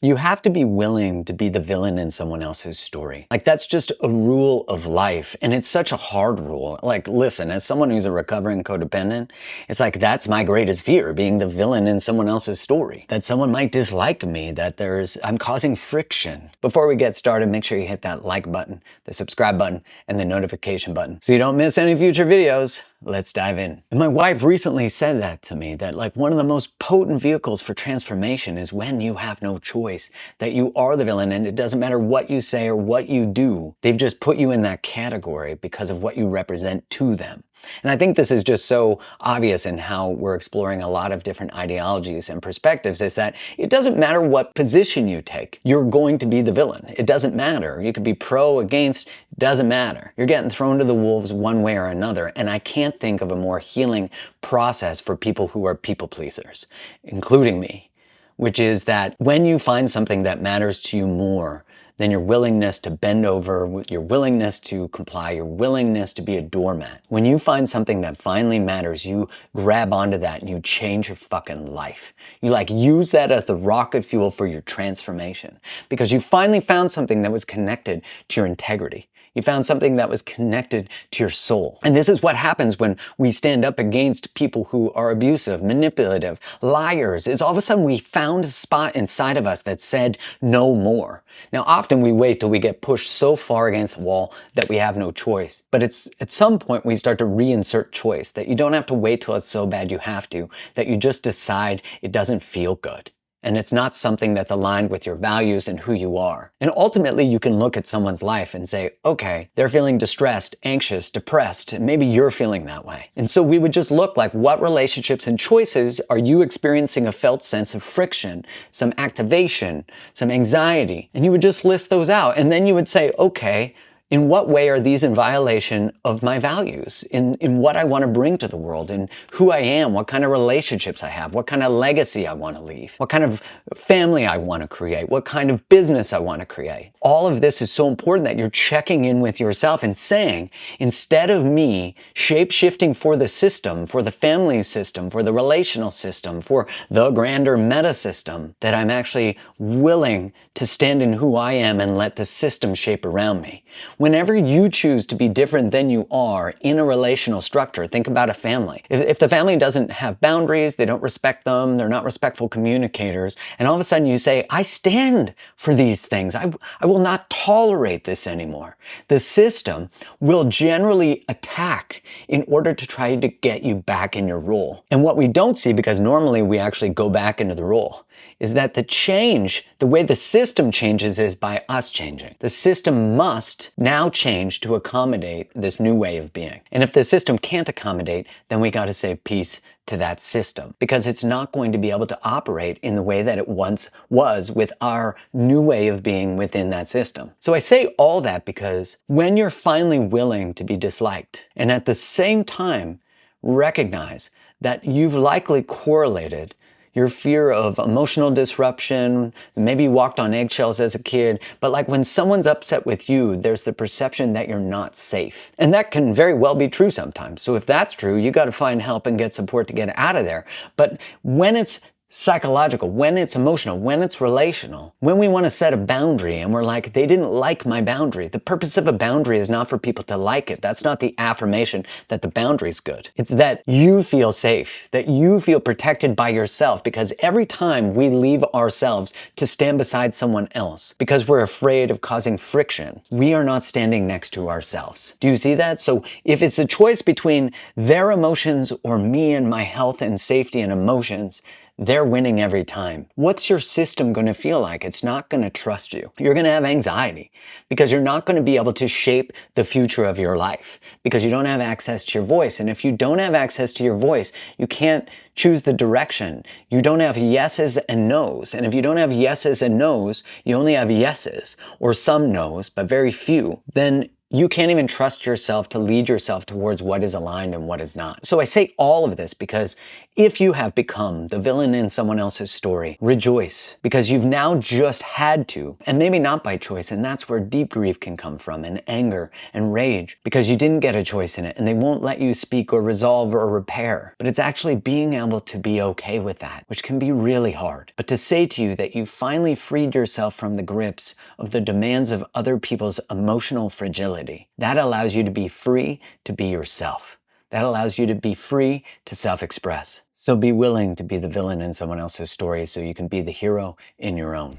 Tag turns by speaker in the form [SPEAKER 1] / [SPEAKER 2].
[SPEAKER 1] You have to be willing to be the villain in someone else's story. Like, that's just a rule of life, and it's such a hard rule. Like, listen, as someone who's a recovering codependent, it's like that's my greatest fear, being the villain in someone else's story. That someone might dislike me, that I'm causing friction. Before we get started, make sure you hit that like button, the subscribe button, and the notification button so you don't miss any future videos. Let's dive in. And my wife recently said that to me, that like one of the most potent vehicles for transformation is when you have no choice, that you are the villain and it doesn't matter what you say or what you do. They've just put you in that category because of what you represent to them. And I think this is just so obvious in how we're exploring a lot of different ideologies and perspectives, is that it doesn't matter what position you take, you're going to be the villain. It doesn't matter. You could be pro, against, doesn't matter. You're getting thrown to the wolves one way or another. And I can't think of a more healing process for people who are people pleasers, including me, which is that when you find something that matters to you more than your willingness to bend over, your willingness to comply, your willingness to be a doormat. When you find something that finally matters, you grab onto that and you change your fucking life. You like use that as the rocket fuel for your transformation because you finally found something that was connected to your integrity. You found something that was connected to your soul. And this is what happens when we stand up against people who are abusive, manipulative, liars, is all of a sudden we found a spot inside of us that said no more. Now, often we wait till we get pushed so far against the wall that we have no choice. But it's at some point we start to reinsert choice, that you don't have to wait till it's so bad you have to, that you just decide it doesn't feel good. And it's not something that's aligned with your values and who you are. And ultimately, you can look at someone's life and say, okay, they're feeling distressed, anxious, depressed, and maybe you're feeling that way. And so we would just look like, what relationships and choices are you experiencing a felt sense of friction, some activation, some anxiety? And you would just list those out. And then you would say, okay, in what way are these in violation of my values, in what I want to bring to the world, in who I am, what kind of relationships I have, what kind of legacy I want to leave, what kind of family I want to create, what kind of business I want to create. All of this is so important that you're checking in with yourself and saying, instead of me shape-shifting for the system, for the family system, for the relational system, for the grander meta system, that I'm actually willing to stand in who I am and let the system shape around me. Whenever you choose to be different than you are in a relational structure, think about a family. If the family doesn't have boundaries, they don't respect them, they're not respectful communicators, and all of a sudden you say, I stand for these things, I will not tolerate this anymore. The system will generally attack in order to try to get you back in your role. And what we don't see, because normally we actually go back into the role, is that the way the system changes is by us changing. The system must now change to accommodate this new way of being. And if the system can't accommodate, then we got to say peace to that system, because it's not going to be able to operate in the way that it once was with our new way of being within that system. So I say all that because when you're finally willing to be disliked, and at the same time recognize that you've likely correlated your fear of emotional disruption, maybe you walked on eggshells as a kid, but like when someone's upset with you, there's the perception that you're not safe. And that can very well be true sometimes. So if that's true, you got to find help and get support to get out of there. But when it's psychological, when it's emotional, when it's relational, when we want to set a boundary and we're like, they didn't like my boundary. The purpose of a boundary is not for people to like it. That's not the affirmation that the boundary is good. It's that you feel safe, that you feel protected by yourself, because every time we leave ourselves to stand beside someone else because we're afraid of causing friction, we are not standing next to ourselves. Do you see that? So if it's a choice between their emotions or me and my health and safety and emotions, they're winning every time. What's your system going to feel like? It's not going to trust you. You're going to have anxiety because you're not going to be able to shape the future of your life because you don't have access to your voice. And if you don't have access to your voice, you can't choose the direction. You don't have yeses and nos. And if you don't have yeses and nos, you only have yeses or some nos, but very few. Then you can't even trust yourself to lead yourself towards what is aligned and what is not. So I say all of this because if you have become the villain in someone else's story, rejoice, because you've now just had to, and maybe not by choice, and that's where deep grief can come from, and anger and rage, because you didn't get a choice in it, and they won't let you speak or resolve or repair. But it's actually being able to be okay with that, which can be really hard. But to say to you that you finally freed yourself from the grips of the demands of other people's emotional fragility, that allows you to be free to be yourself. That allows you to be free to self-express. So be willing to be the villain in someone else's story so you can be the hero in your own.